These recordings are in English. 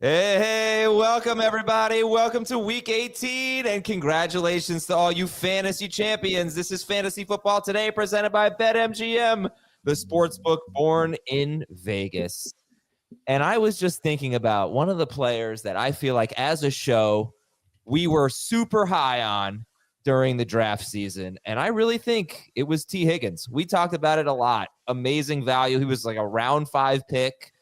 Hey, welcome everybody. Welcome to week 18 and congratulations to all you fantasy champions. This is Fantasy Football Today presented by BetMGM, the sportsbook born in Vegas. And I was just thinking about one of the players that I feel like as a show, we were super high on during the draft season. And I really think it was T. Higgins. We talked about it a lot. Amazing value. He was like a round 5 pick.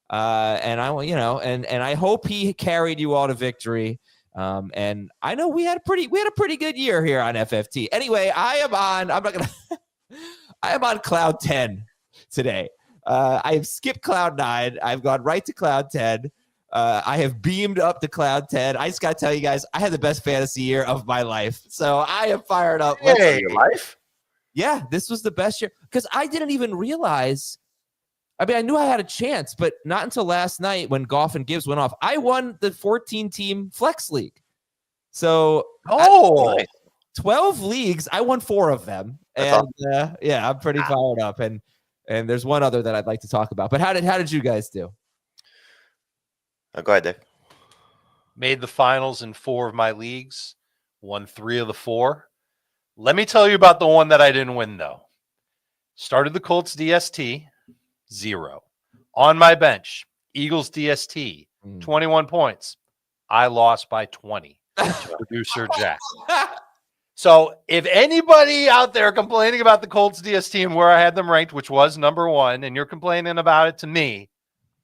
And I hope he carried you all to victory. And I know we had a pretty good year here on FFT. Anyway, I am on cloud 10 today. I have skipped cloud 9. I've gone right to cloud 10. I have beamed up to cloud 10. I just got to tell you guys, I had the best fantasy year of my life. So I am fired up. Hey, your life? Yeah, this was the best year because I didn't even realize. I mean, I knew I had a chance, but not until last night when Goff and Gibbs went off. I won the 14-team flex league. So 12 leagues. I won 4 of them. And yeah, I'm pretty fired up. And there's one other that I'd like to talk about. But how did you guys do? Go ahead, Dave. Made the finals in 4 of my leagues. Won 3 of the 4. Let me tell you about the one that I didn't win, though. Started the Colts DST. 0. On my bench, Eagles DST, 21 points. I lost by 20. Producer Jack. So if anybody out there complaining about the Colts DST and where I had them ranked, which was number 1, and you're complaining about it to me,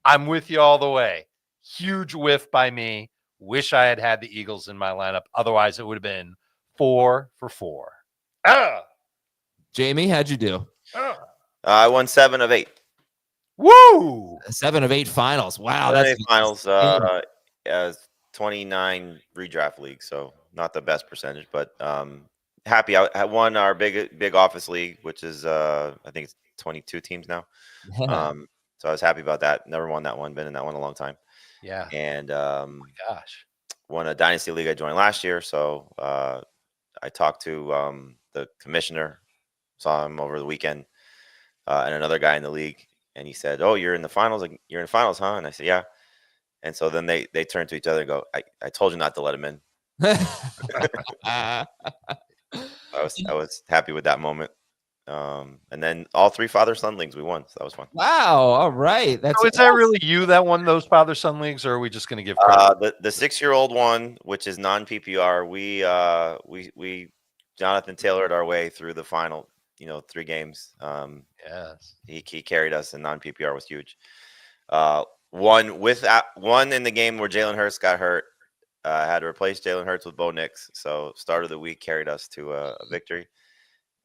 I'm with you all the way. Huge whiff by me. Wish I had the Eagles in my lineup. Otherwise, it would have been 4 for 4. Jamie, how'd you do? I won 7 of 8. Woo! 7 of 8 finals. Wow, 7 of 8 finals. 29 redraft leagues, so not the best percentage, but happy. I won our big office league, which is I think it's 22 teams now. So I was happy about that. Never won that one. Been in that one a long time. Yeah. And oh my gosh, won a dynasty league I joined last year. So I talked to the commissioner, saw him over the weekend, and another guy in the league. And he said, "Oh, you're in the finals. You're in finals, huh?" And I said, "Yeah." And so then they turn to each other and go, I told you not to let him in." I was happy with that moment. And then all 3 father-son leagues we won. So that was fun. Wow. All right. So is that really you that won those father-son leagues, or are we just going to give credit? The 6-year-old one, which is non-PPR, we Jonathan tailored our way through the final 3 games. Yes, he carried us, and non-PPR was huge. One in the game where Jalen Hurts got hurt. Had to replace Jalen Hurts with Bo Nix. So start of the week carried us to a victory.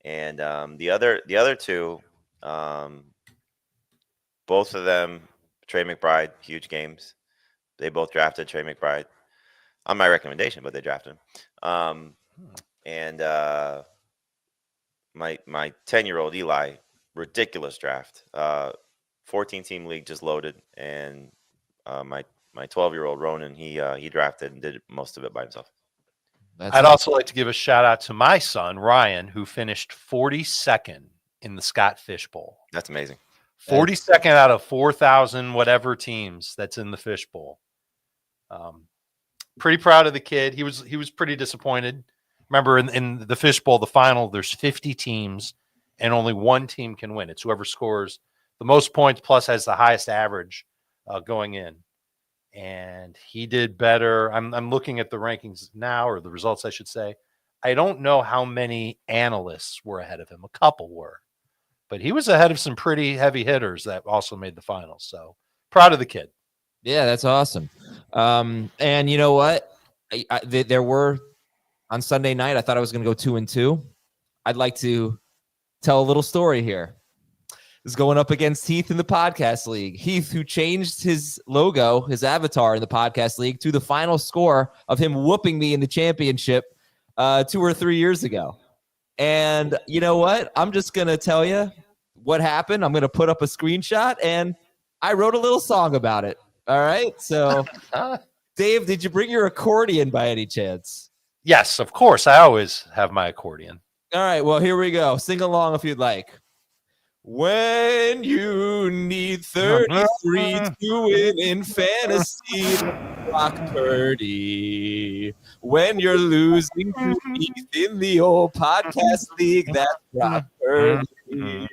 And the other 2, both of them, Trey McBride, huge games. They both drafted Trey McBride on my recommendation, but they drafted him. And my 10-year-old Eli, ridiculous draft. 14-team league just loaded, and my 12-year-old Ronan, he drafted and did most of it by himself. I'd also like to give a shout out to my son Ryan, who finished 42nd in the Scott Fish Bowl. That's amazing. 42nd out of 4,000 whatever teams that's in the Fish Bowl. Pretty proud of the kid. He was pretty disappointed. Remember, in the Fish Bowl, the final, there's 50 teams, and only 1 team can win. It's whoever scores the most points plus has the highest average going in. And he did better. I'm looking at the rankings now, or the results, I should say. I don't know how many analysts were ahead of him. A couple were. But he was ahead of some pretty heavy hitters that also made the finals. So proud of the kid. Yeah, that's awesome. And you know what? There were, on Sunday night, I thought I was going to go 2-2. I'd like to tell a little story here. Is going up against Heath in the podcast league. Heath, who changed his logo, his avatar in the podcast league to the final score of him whooping me in the championship 2 or 3 years ago. And you know what? I'm just going to tell you what happened. I'm going to put up a screenshot, and I wrote a little song about it. All right. So, Dave, did you bring your accordion by any chance? Yes, of course. I always have my accordion. All right. Well, here we go. Sing along if you'd like. When you need 33 to win in fantasy, Brock Purdy. When you're losing to Heath in the old podcast league, that's Brock Purdy.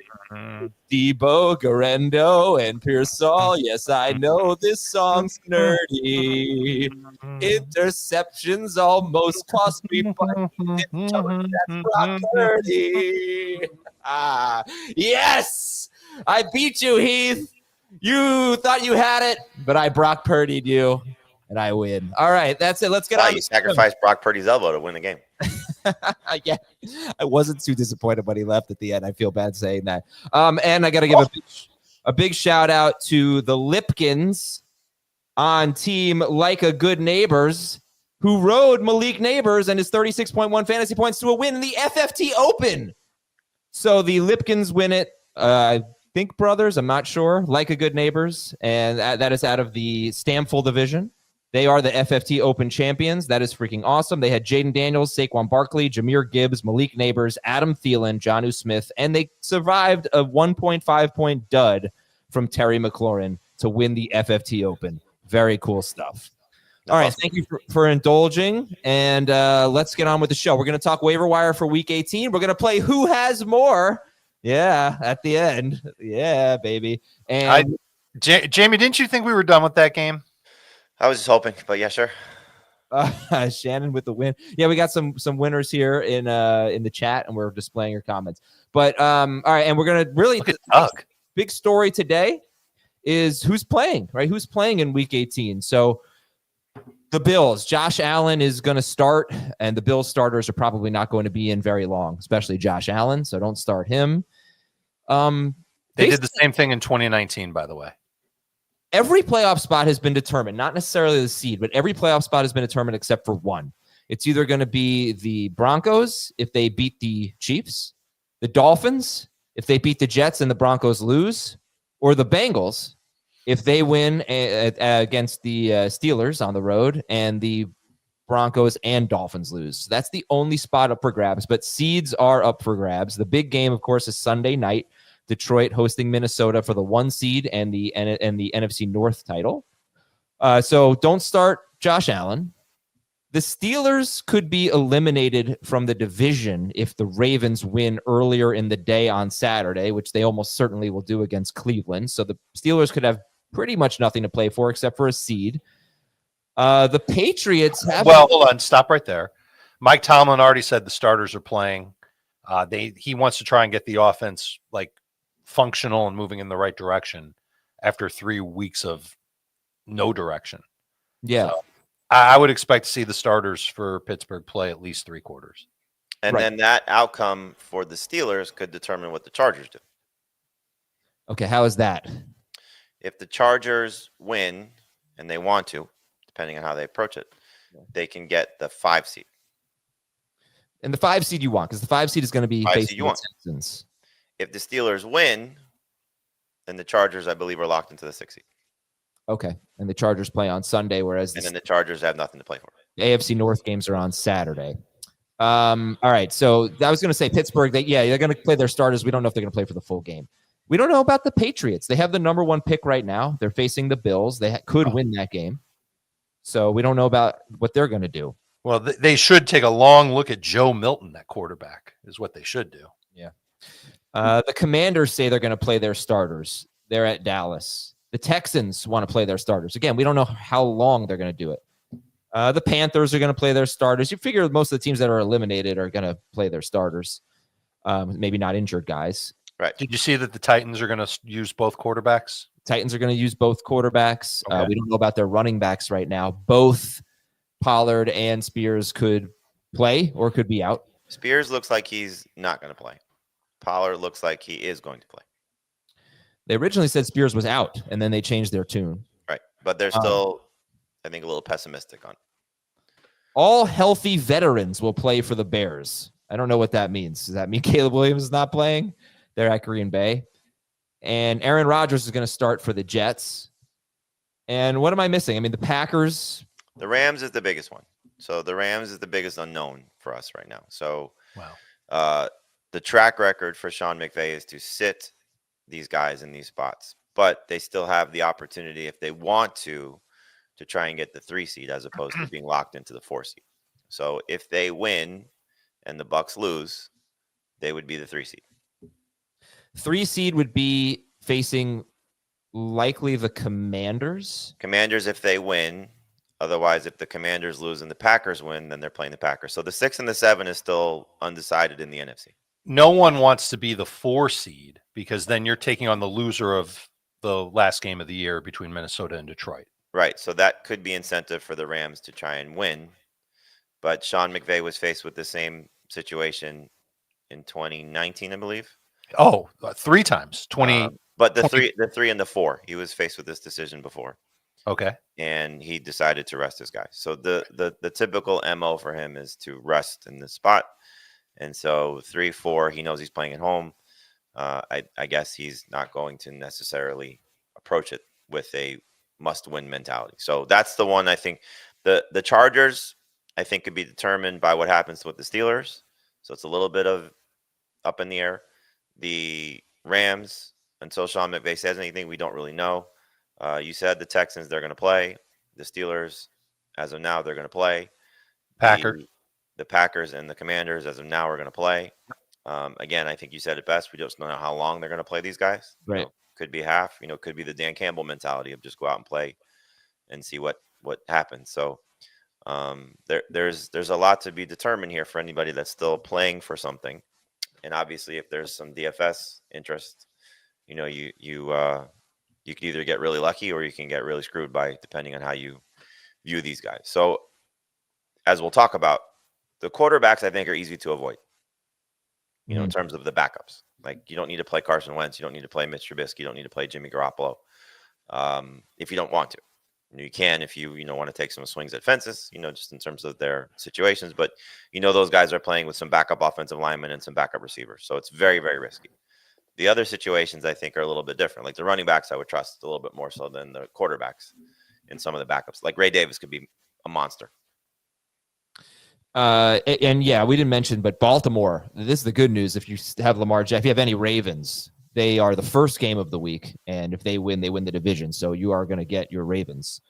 Debo, Garendo, and Pearsall. Yes, I know this song's nerdy. Interceptions almost cost me, but that's Brock Purdy. Yes, I beat you, Heath. You thought you had it, but I Brock Purdy'd you, and I win. All right, that's it. Let's get on. You sacrificed Brock Purdy's elbow to win the game. Yeah, I wasn't too disappointed when he left at the end. I feel bad saying that. And I got to give a big shout out to the Lipkins on team Like a Good Neighbors, who rode Malik Neighbors and his 36.1 fantasy points to a win in the FFT Open. So the Lipkins win it. I think brothers, I'm not sure. Like a Good Neighbors, and that is out of the Stamful division. They are the FFT Open champions. That is freaking awesome. They had Jaden Daniels, Saquon Barkley, Jameer Gibbs, Malik Neighbors, Adam Thielen, Jonnu Smith, and they survived a 1.5-point dud from Terry McLaurin to win the FFT Open. Very cool stuff. All right, thank you for indulging, and let's get on with the show. We're going to talk waiver wire for Week 18. We're going to play Who Has More. Yeah, at the end. Yeah, baby. And Jamie, didn't you think we were done with that game? I was just hoping, but yeah, sure. Shannon with the win. Yeah, we got some winners here in the chat, and we're displaying your comments. But all right, and we're gonna really look at Doug. Big story today is who's playing, right? Who's playing in Week 18? So the Bills, Josh Allen is going to start, and the Bills starters are probably not going to be in very long, especially Josh Allen. So don't start him. They did the same thing in 2019, by the way. Every playoff spot has been determined, not necessarily the seed, but every playoff spot has been determined except for one. It's either going to be the Broncos if they beat the Chiefs, the Dolphins if they beat the Jets and the Broncos lose, or the Bengals if they win against the Steelers on the road and the Broncos and Dolphins lose. So that's the only spot up for grabs, but seeds are up for grabs. The big game, of course, is Sunday night. Detroit hosting Minnesota for the 1 seed and the NFC North title. So don't start Josh Allen. The Steelers could be eliminated from the division if the Ravens win earlier in the day on Saturday, which they almost certainly will do against Cleveland. So the Steelers could have pretty much nothing to play for except for a seed. The Patriots have... Well, hold on. Stop right there. Mike Tomlin already said the starters are playing. He wants to try and get the offense functional and moving in the right direction after 3 weeks of no direction. Yeah. So I would expect to see the starters for Pittsburgh play at least 3 quarters. And then that outcome for the Steelers could determine what the Chargers do. Okay, how is that? If the Chargers win, and they want to, depending on how they approach it, they can get the 5 seed. And the 5 seed you want, because the 5 seed is going to be facing the Texans. If the Steelers win, then the Chargers, I believe, are locked into the 6 seed. Okay. And the Chargers play on Sunday, whereas then the Chargers have nothing to play for. The AFC North games are on Saturday. All right. So I was going to say Pittsburgh, they're going to play their starters. We don't know if they're going to play for the full game. We don't know about the Patriots. They have the number 1 pick right now. They're facing the Bills. They could win that game. So we don't know about what they're going to do. Well, they should take a long look at Joe Milton at quarterback is what they should do. Yeah. The Commanders say they're going to play their starters. They're at Dallas. The Texans want to play their starters. Again, we don't know how long they're going to do it. The Panthers are going to play their starters. You figure most of the teams that are eliminated are going to play their starters. Maybe not injured guys. Right. Did you see that the Titans are going to use both quarterbacks? Titans are going to use both quarterbacks. Okay. We don't know about their running backs right now. Both Pollard and Spears could play or could be out. Spears looks like he's not going to play. Pollard looks like he is going to play. They originally said Spears was out, and then they changed their tune. Right. But they're still, I think, a little pessimistic on it. All healthy veterans will play for the Bears. I don't know what that means. Does that mean Caleb Williams is not playing? They're at Green Bay. And Aaron Rodgers is going to start for the Jets. And what am I missing? I mean, the Packers. The Rams is the biggest one. So the Rams is the biggest unknown for us right now. So wow. The track record for Sean McVay is to sit these guys in these spots, but they still have the opportunity if they want to try and get the 3 seed as opposed to being locked into the 4 seed. So if they win and the Bucks lose, they would be the 3 seed. 3 seed would be facing likely the Commanders. Commanders if they win. Otherwise, if the Commanders lose and the Packers win, then they're playing the Packers. So the 6 and the 7 is still undecided in the NFC. No one wants to be the 4 seed because then you're taking on the loser of the last game of the year between Minnesota and Detroit. Right. So that could be incentive for the Rams to try and win. But Sean McVay was faced with the same situation in 2019, I believe. Oh, 3 times. 20. But the 3 and the 4, he was faced with this decision before. Okay. And he decided to rest his guys. So the typical MO for him is to rest in this spot. And so 3, 4, he knows he's playing at home. I guess he's not going to necessarily approach it with a must-win mentality. So that's the one I think. The Chargers, I think, could be determined by what happens with the Steelers. So it's a little bit of up in the air. The Rams, until Sean McVay says anything, we don't really know. You said the Texans, they're going to play. The Steelers, as of now, they're going to play. Packers. The Packers and the Commanders, as of now, are going to play. Again, I think you said it best. We just don't know how long they're going to play these guys. Right. You know, could be half. Could be the Dan Campbell mentality of just go out and play and see what happens. So there's a lot to be determined here for anybody that's still playing for something. And obviously, if there's some DFS interest, you could either get really lucky or you can get really screwed by depending on how you view these guys. So as we'll talk about, the quarterbacks I think are easy to avoid. In terms of the backups. Like, you don't need to play Carson Wentz. You don't need to play Mitch Trubisky. You don't need to play Jimmy Garoppolo if you don't want to. You can if you want to take some swings at fences, just in terms of their situations. But, those guys are playing with some backup offensive linemen and some backup receivers. So it's very, very risky. The other situations I think are a little bit different. Like the running backs, I would trust a little bit more so than the quarterbacks in some of the backups. Like Ray Davis could be a monster. And yeah, we didn't mention, but Baltimore, this is the good news. If you have Lamar Jackson, if you have any Ravens, they are the first game of the week. And if they win the division. So you are going to get your Ravens.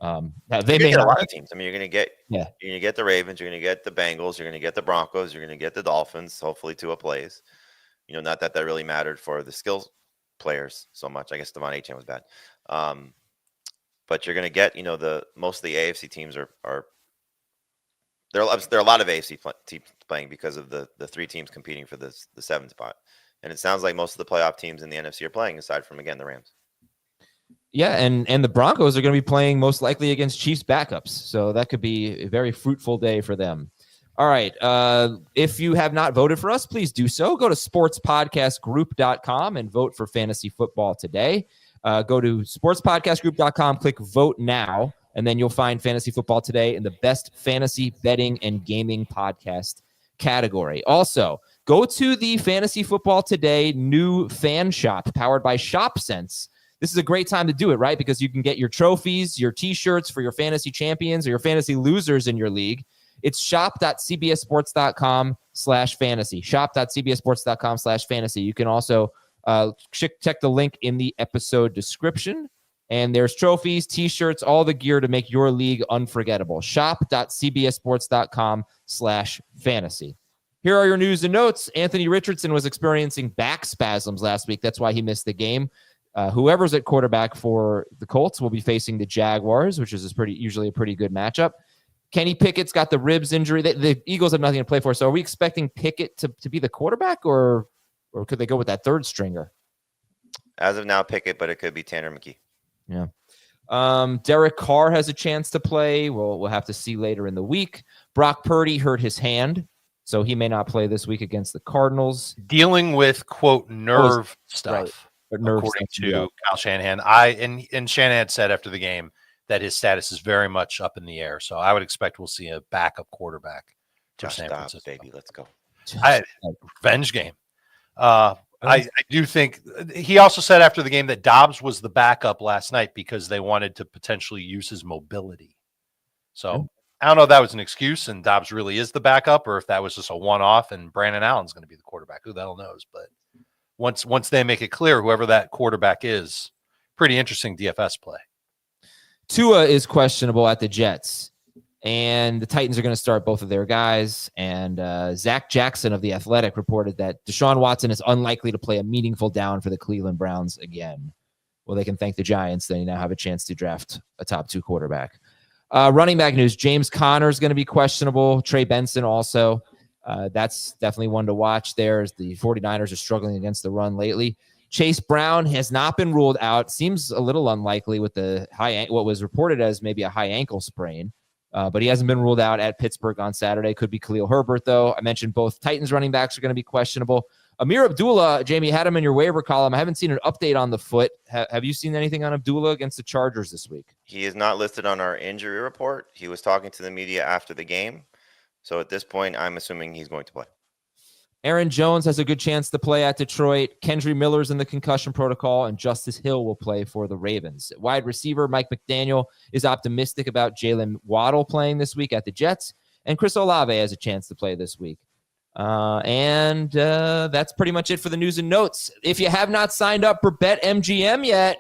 Now they may get have a lot of teams. I mean, you're going to get, yeah, you're going to get the Ravens, you're going to get the Bengals, you're going to get the Broncos, you're going to get the Dolphins, hopefully Tua plays. Not that really mattered for the skills players so much. I guess Devon Achane was bad. But you're going to get, most of the AFC teams are there are a lot of AFC teams playing because of the 3 teams competing for the 7th spot. And it sounds like most of the playoff teams in the NFC are playing, aside from, again, the Rams. Yeah, and the Broncos are going to be playing most likely against Chiefs backups. So that could be a very fruitful day for them. All right. If you have not voted for us, please do so. Go to sportspodcastgroup.com and vote for fantasy football today. Go to sportspodcastgroup.com, click vote now, and then you'll find Fantasy Football Today in the best fantasy betting and gaming podcast category. Also, go to the Fantasy Football Today new fan shop powered by ShopSense. This is a great time to do it, right? Because you can get your trophies, your T-shirts for your fantasy champions or your fantasy losers in your league. It's shop.cbssports.com/fantasy. Shop.cbssports.com/fantasy. You can also check the link in the episode description. And there's trophies, T-shirts, all the gear to make your league unforgettable. Shop.cbssports.com/fantasy. Here are your news and notes. Anthony Richardson was experiencing back spasms last week. That's why he missed the game. Whoever's at quarterback for the Colts will be facing the Jaguars, which is usually a pretty good matchup. Kenny Pickett's got the ribs injury. The Eagles have nothing to play for. So are we expecting Pickett to be the quarterback, or could they go with that third stringer? As of now, Pickett, but it could be Tanner McKee. Yeah. Derek Carr has a chance to play. We'll have to see later in the week. Brock Purdy hurt his hand, so he may not play this week against the Cardinals. Dealing with, quote, nerve stuff, right. According to Kyle Shanahan. And Shanahan said after the game that his status is very much up in the air. So I would expect we'll see a backup quarterback to San Francisco. Baby, let's go. Revenge game. I do think he also said after the game that Dobbs was the backup last night because they wanted to potentially use his mobility. So I don't know if that was an excuse and Dobbs really is the backup, or if that was just a one-off and Brandon Allen's going to be the quarterback. Who the hell knows? But once they make it clear whoever that quarterback is. Pretty interesting DFS play. Tua is questionable at the Jets, and the Titans are going to start both of their guys. And Zach Jackson of The Athletic reported that Deshaun Watson is unlikely to play a meaningful down for the Cleveland Browns again. Well, they can thank the Giants. They now have a chance to draft a top 2 quarterback. Running back news, James Conner is going to be questionable. Trey Benson also. That's definitely one to watch there, as the 49ers are struggling against the run lately. Chase Brown has not been ruled out. Seems a little unlikely with the what was reported as maybe a high ankle sprain, but he hasn't been ruled out at Pittsburgh on Saturday. Could be Khalil Herbert, though. I mentioned both Titans running backs are going to be questionable. Amir Abdullah, Jamie, had him in your waiver column. I haven't seen an update on the foot. Have you seen anything on Abdullah against the Chargers this week? He is not listed on our injury report. He was talking to the media after the game. So at this point, I'm assuming he's going to play. Aaron Jones has a good chance to play at Detroit. Kendry Miller's in the concussion protocol, and Justice Hill will play for the Ravens. Wide receiver Mike McDaniel is optimistic about Jalen Waddle playing this week at the Jets, and Chris Olave has a chance to play this week. And that's pretty much it for the news and notes. If you have not signed up for BetMGM yet,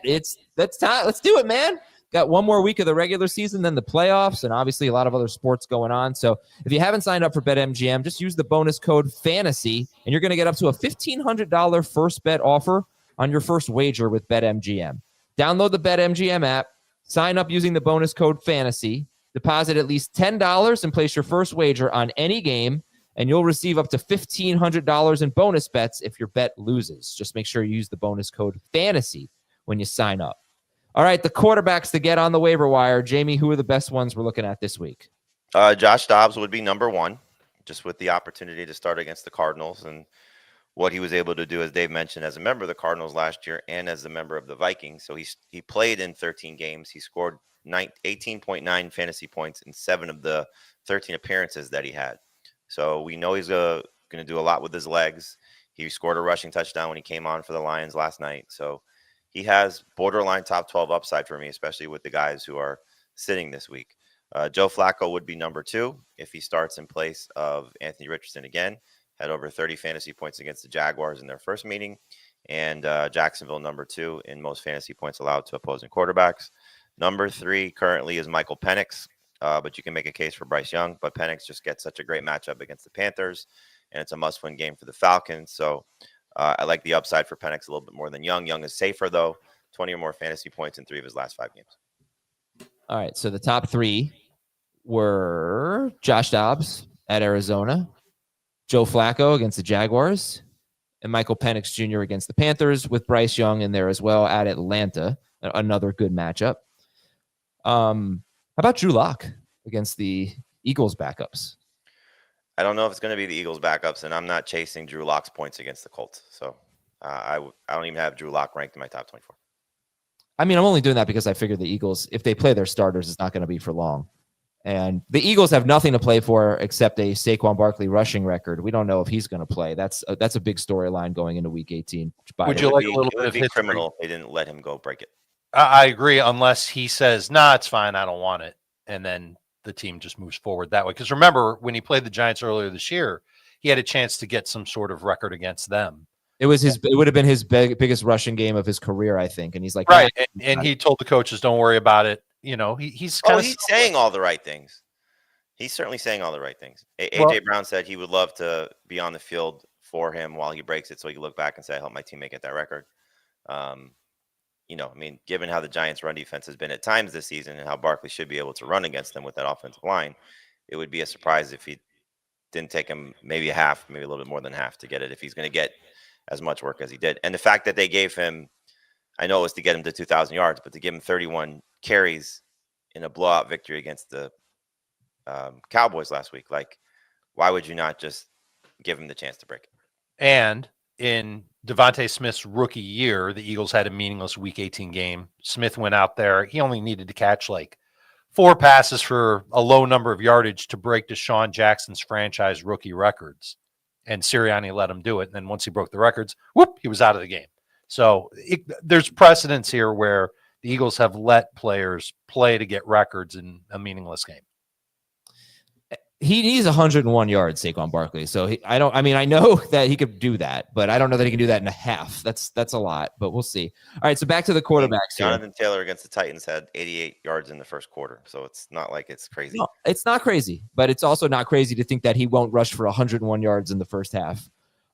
that's time. Let's do it, man. Got one more week of the regular season, then the playoffs, and obviously a lot of other sports going on. So if you haven't signed up for BetMGM, just use the bonus code FANTASY, and you're going to get up to a $1,500 first bet offer on your first wager with BetMGM. Download the BetMGM app, sign up using the bonus code FANTASY, deposit at least $10, and place your first wager on any game, and you'll receive up to $1,500 in bonus bets if your bet loses. Just make sure you use the bonus code FANTASY when you sign up. All right, the quarterbacks to get on the waiver wire. Jamie, who are the best ones we're looking at this week? Josh Dobbs would be number 1, just with the opportunity to start against the Cardinals and what he was able to do, as Dave mentioned, as a member of the Cardinals last year and as a member of the Vikings. So he played in 13 games. He scored 18.9 fantasy points in 7 of the 13 appearances that he had. So we know he's going to do a lot with his legs. He scored a rushing touchdown when he came on for the Lions last night. So he has borderline top 12 upside for me, especially with the guys who are sitting this week. Joe Flacco would be number 2 if he starts in place of Anthony Richardson again. Had over 30 fantasy points against the Jaguars in their first meeting. And Jacksonville, number 2 in most fantasy points allowed to opposing quarterbacks. Number 3 currently is Michael Penix, but you can make a case for Bryce Young. But Penix just gets such a great matchup against the Panthers, and it's a must-win game for the Falcons. So I like the upside for Penix a little bit more than Young. Young is safer, though. 20 or more fantasy points in 3 of his last 5 games. All right, so the top 3 were Josh Dobbs at Arizona, Joe Flacco against the Jaguars, and Michael Penix Jr. against the Panthers, with Bryce Young in there as well at Atlanta. Another good matchup. How about Drew Lock against the Eagles backups? I don't know if it's going to be the Eagles backups, and I'm not chasing Drew Lock's points against the Colts. So I don't even have Drew Lock ranked in my top 24. I mean, I'm only doing that because I figured the Eagles, if they play their starters, it's not going to be for long. And the Eagles have nothing to play for except a Saquon Barkley rushing record. We don't know if he's going to play. That's a big storyline going into Week 18. Would you like a little bit of history? Criminal if they didn't let him go break it. I agree, unless he says, nah, it's fine, I don't want it. And then the team just moves forward that way. Because remember, when he played the Giants earlier this year, he had a chance to get some sort of record against them. It would have been his biggest rushing game of his career, I think. And he's like, right. And he told the coaches, don't worry about it. You know, he's saying all the right things. He's certainly saying all the right things. AJ Brown said he would love to be on the field for him while he breaks it, so he can look back and say, I helped my teammate get that record. You know, I mean, given how the Giants' run defense has been at times this season and how Barkley should be able to run against them with that offensive line, it would be a surprise if he didn't take him maybe a little bit more than half to get it, if he's going to get as much work as he did. And the fact that they gave him, I know it was to get him to 2,000 yards, but to give him 31 carries in a blowout victory against the Cowboys last week, like, why would you not just give him the chance to break it? And in Devontae Smith's rookie year, the Eagles had a meaningless Week 18 game. Smith went out there. He only needed to catch like 4 passes for a low number of yardage to break Deshaun Jackson's franchise rookie records. And Sirianni let him do it. And then once he broke the records, whoop, he was out of the game. So there's precedence here where the Eagles have let players play to get records in a meaningless game. he needs 101 yards, Saquon Barkley. So I know that he could do that, but I don't know that he can do that in a half. That's a lot, but we'll see. All right, so back to the quarterbacks here. Jonathan Taylor against the Titans had 88 yards in the first quarter, so it's not like it's crazy. No, it's not crazy, but it's also not crazy to think that he won't rush for 101 yards in the first half.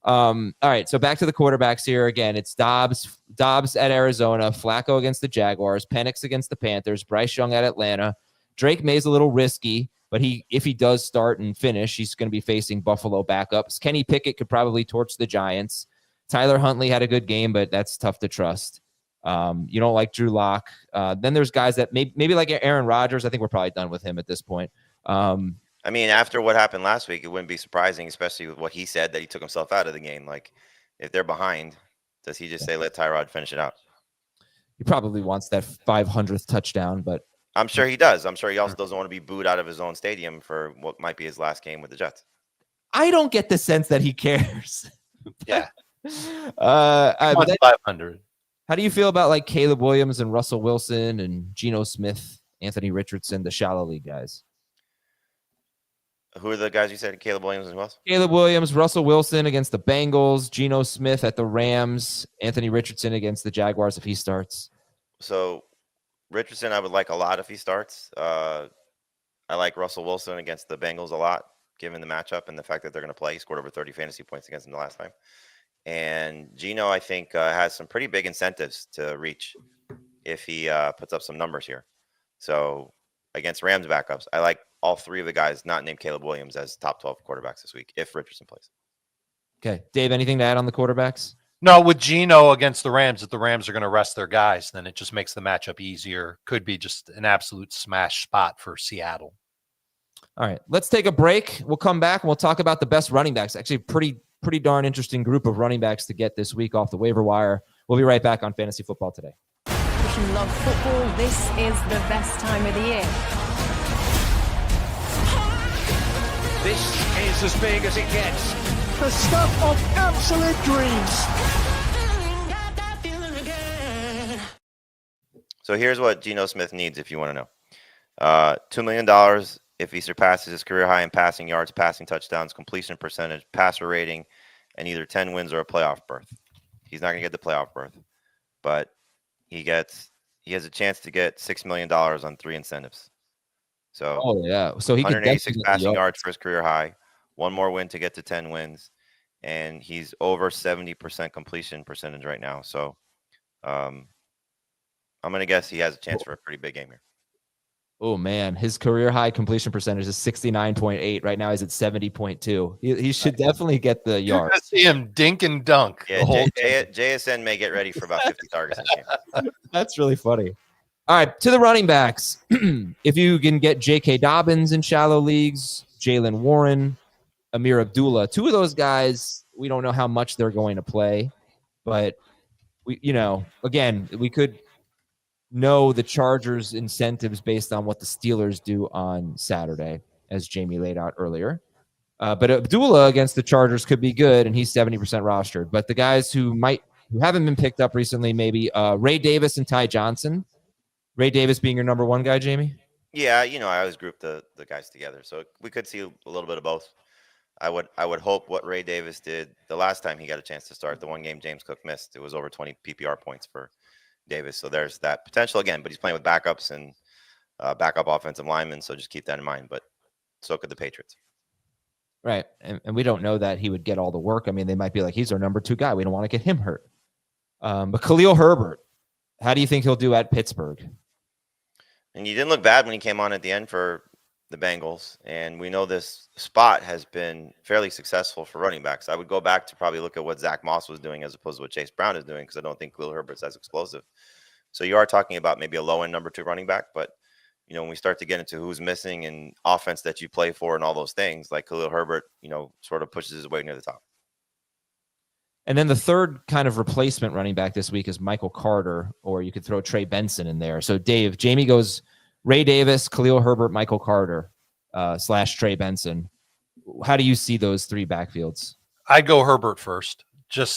All right, so back to the quarterbacks here. Again, it's Dobbs at Arizona, Flacco against the Jaguars, Penix against the Panthers, Bryce Young at Atlanta. Drake May's a little risky, but if he does start and finish, he's going to be facing Buffalo backups. Kenny Pickett could probably torch the Giants. Tyler Huntley had a good game, but that's tough to trust. You don't like Drew Lock. Then there's guys that maybe like Aaron Rodgers. I think we're probably done with him at this point. I mean, after what happened last week, it wouldn't be surprising, especially with what he said, that he took himself out of the game. Like, if they're behind, does he just say, let Tyrod finish it out? He probably wants that 500th touchdown, but I'm sure he does. I'm sure he also doesn't want to be booed out of his own stadium for what might be his last game with the Jets. I don't get the sense that he cares. Yeah. 500. How do you feel about like Caleb Williams and Russell Wilson and Geno Smith, Anthony Richardson, the shallow league guys? Who are the guys you said? Caleb Williams and who else? Caleb Williams, Russell Wilson against the Bengals, Geno Smith at the Rams, Anthony Richardson against the Jaguars if he starts. So Richardson, I would like a lot if he starts. I like Russell Wilson against the Bengals a lot, given the matchup and the fact that they're going to play. He scored over 30 fantasy points against them the last time. And Geno, I think, has some pretty big incentives to reach if he puts up some numbers here. So against Rams backups, I like all three of the guys not named Caleb Williams as top 12 quarterbacks this week if Richardson plays. Okay. Dave, anything to add on the quarterbacks? No, with Geno against the Rams, if the Rams are going to rest their guys, then it just makes the matchup easier. Could be just an absolute smash spot for Seattle. All right, let's take a break. We'll come back and we'll talk about the best running backs. Actually, pretty darn interesting group of running backs to get this week off the waiver wire. We'll be right back on Fantasy Football Today. If you love football, this is the best time of the year. This is as big as it gets. The stuff of absolute dreams. So here's what Geno Smith needs if you want to know. $2 million if he surpasses his career high in passing yards, passing touchdowns, completion percentage, passer rating, and either 10 wins or a playoff berth. He's not going to get the playoff berth, but he has a chance to get $6 million on 3 incentives. So, so he could 186 passing yards for his career high, one more win to get to 10 wins, and he's over 70% completion percentage right now. So, I'm going to guess he has a chance for a pretty big game here. Oh man, his career high completion percentage is 69.8. Right now he's at 70.2. He should definitely get the yards. You're see him dink and dunk. Yeah, JSN may get ready for about 50 targets in the game. That's really funny. All right, to the running backs. If you can get J.K. Dobbins in shallow leagues, Jalen Warren, Amir Abdullah, 2 of those guys, we don't know how much they're going to play, but we could know the Chargers' incentives based on what the Steelers do on Saturday, as Jamie laid out earlier. But Abdullah against the Chargers could be good, and he's 70% rostered. But the guys who haven't been picked up recently, maybe Ray Davis and Ty Johnson. Ray Davis being your number 1 guy, Jamie? Yeah, I always group the guys together, so we could see a little bit of both. I would hope what Ray Davis did the last time he got a chance to start, the one game James Cook missed, it was over 20 PPR points for Davis. So there's that potential again, but he's playing with backups and backup offensive linemen, so just keep that in mind. But so could the Patriots. Right, and we don't know that he would get all the work. I mean, they might be like, he's our number 2 guy. We don't want to get him hurt. But Khalil Herbert, how do you think he'll do at Pittsburgh? And he didn't look bad when he came on at the end for the Bengals. And we know this spot has been fairly successful for running backs. I would go back to probably look at what Zach Moss was doing as opposed to what Chase Brown is doing, because I don't think Khalil Herbert's as explosive. So you are talking about maybe a low-end number 2 running back. But, when we start to get into who's missing and offense that you play for and all those things, like Khalil Herbert, sort of pushes his way near the top. And then the third kind of replacement running back this week is Michael Carter, or you could throw Trey Benson in there. So Dave, Jamie goes Ray Davis, Khalil Herbert, Michael Carter / Trey Benson. How do you see those 3 backfields? I'd go Herbert first.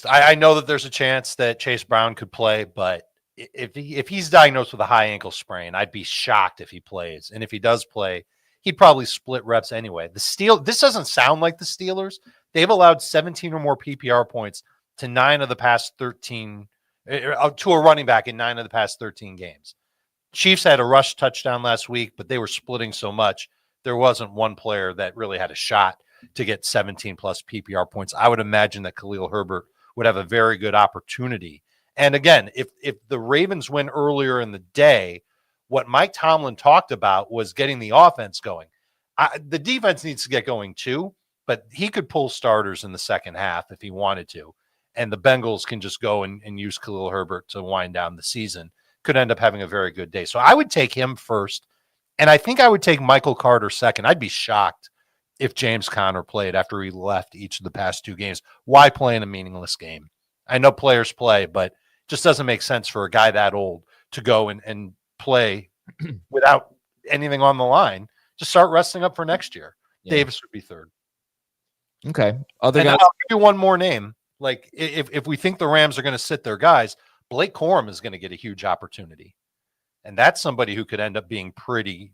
I know that there's a chance that Chase Brown could play, but if he's diagnosed with a high ankle sprain, I'd be shocked if he plays. And if he does play, he'd probably split reps anyway. This doesn't sound like the Steelers. They've allowed 17 or more PPR points to 9 of the past 13 to a running back in 9 of the past 13 games. Chiefs had a rush touchdown last week, but they were splitting so much. There wasn't one player that really had a shot to get 17 plus PPR points. I would imagine that Khalil Herbert would have a very good opportunity. And again, if the Ravens win earlier in the day, what Mike Tomlin talked about was getting the offense going. The defense needs to get going too, but he could pull starters in the second half if he wanted to. And the Bengals can just go and use Khalil Herbert to wind down the season. Could end up having a very good day. So I would take him first. And I think I would take Michael Carter second. I'd be shocked if James Conner played after he left each of the past 2 games. Why play in a meaningless game? I know players play, but it just doesn't make sense for a guy that old to go and play without anything on the line. Just start resting up for next year. Yeah. Davis would be third. Okay. Other and guys. I'll give you one more name. Like if we think the Rams are going to sit their guys, Blake Corum is going to get a huge opportunity. And that's somebody who could end up being pretty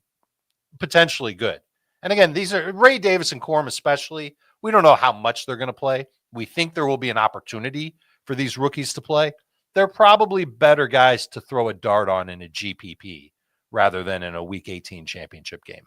potentially good. And again, these are Ray Davis and Corum especially. We don't know how much they're going to play. We think there will be an opportunity for these rookies to play. They're probably better guys to throw a dart on in a GPP rather than in a Week 18 championship game.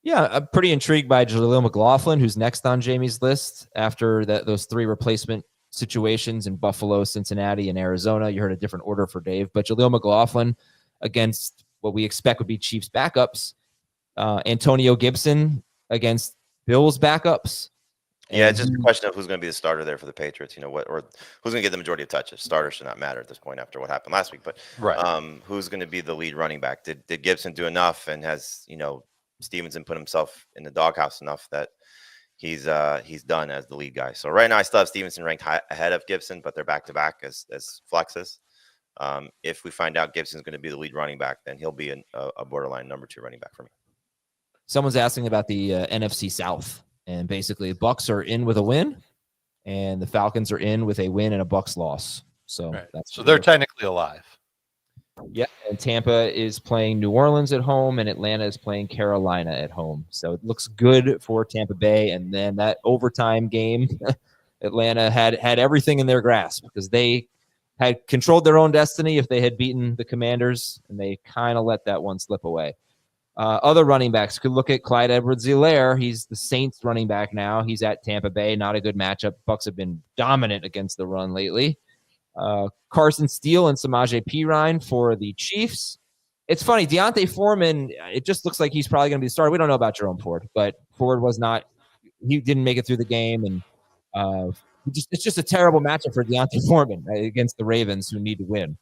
Yeah, I'm pretty intrigued by Jaleel McLaughlin, who's next on Jamie's list after those 3 replacement situations in Buffalo, Cincinnati, and Arizona. You heard a different order for Dave, but Jaleel McLaughlin against what we expect would be Chiefs backups. Antonio Gibson against Bills backups. Yeah, it's just a question of who's going to be the starter there for the Patriots. Or who's going to get the majority of touches. Starters should not matter at this point after what happened last week. But who's going to be the lead running back? Did Gibson do enough, and has Stevenson put himself in the doghouse enough that he's done as the lead guy? So right now I still have Stevenson ranked ahead of Gibson, but they're back to back as flexes. If we find out Gibson's going to be the lead running back, then he'll be a borderline number 2 running back for me. Someone's asking about the NFC South, and basically the Bucs are in with a win, and the Falcons are in with a win and a Bucs loss. So they're technically alive. Yeah, and Tampa is playing New Orleans at home, and Atlanta is playing Carolina at home. So it looks good for Tampa Bay. And then that overtime game, Atlanta had everything in their grasp because they had controlled their own destiny if they had beaten the Commanders, and they kind of let that one slip away. Other running backs could look at Clyde Edwards-Helaire. He's the Saints running back now. He's at Tampa Bay. Not a good matchup. Bucs have been dominant against the run lately. Carson Steele and Samaje Perine for the Chiefs. It's funny, Deontay Foreman, it just looks like he's probably going to be the starter. We don't know about Jerome Ford, but Ford he didn't make it through the game, and it's just a terrible matchup for Deontay Foreman against the Ravens, who need to win.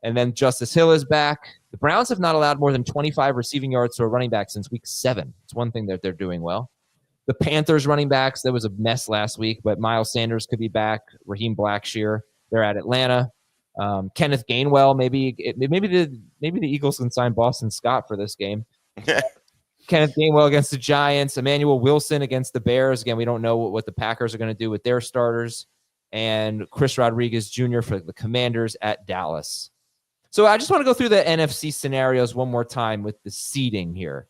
And then Justice Hill is back. The Browns have not allowed more than 25 receiving yards to a running back since week 7. It's one thing that they're doing well. The Panthers running backs, there was a mess last week, but Miles Sanders could be back. Raheem Blackshear, they're at Atlanta. Kenneth Gainwell, maybe the Eagles can sign Boston Scott for this game. Kenneth Gainwell against the Giants. Emmanuel Wilson against the Bears. Again, we don't know what the Packers are going to do with their starters. And Chris Rodriguez Jr. for the Commanders at Dallas. So I just want to go through the NFC scenarios one more time with the seeding here.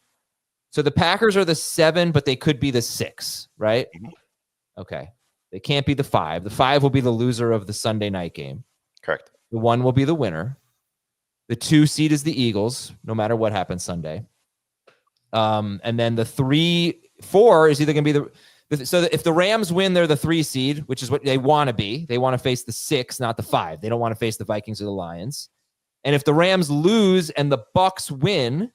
So the Packers are the 7, but they could be the 6, right? Mm-hmm. Okay. They can't be the 5. The 5 will be the loser of the Sunday night game. Correct. The 1 will be the winner. The 2 seed is the Eagles, no matter what happens Sunday. And then the 3-4 is either going to be so if the Rams win, they're the 3 seed, which is what they want to be. They want to face the 6, not the 5. They don't want to face the Vikings or the Lions. And if the Rams lose and the Bucs win,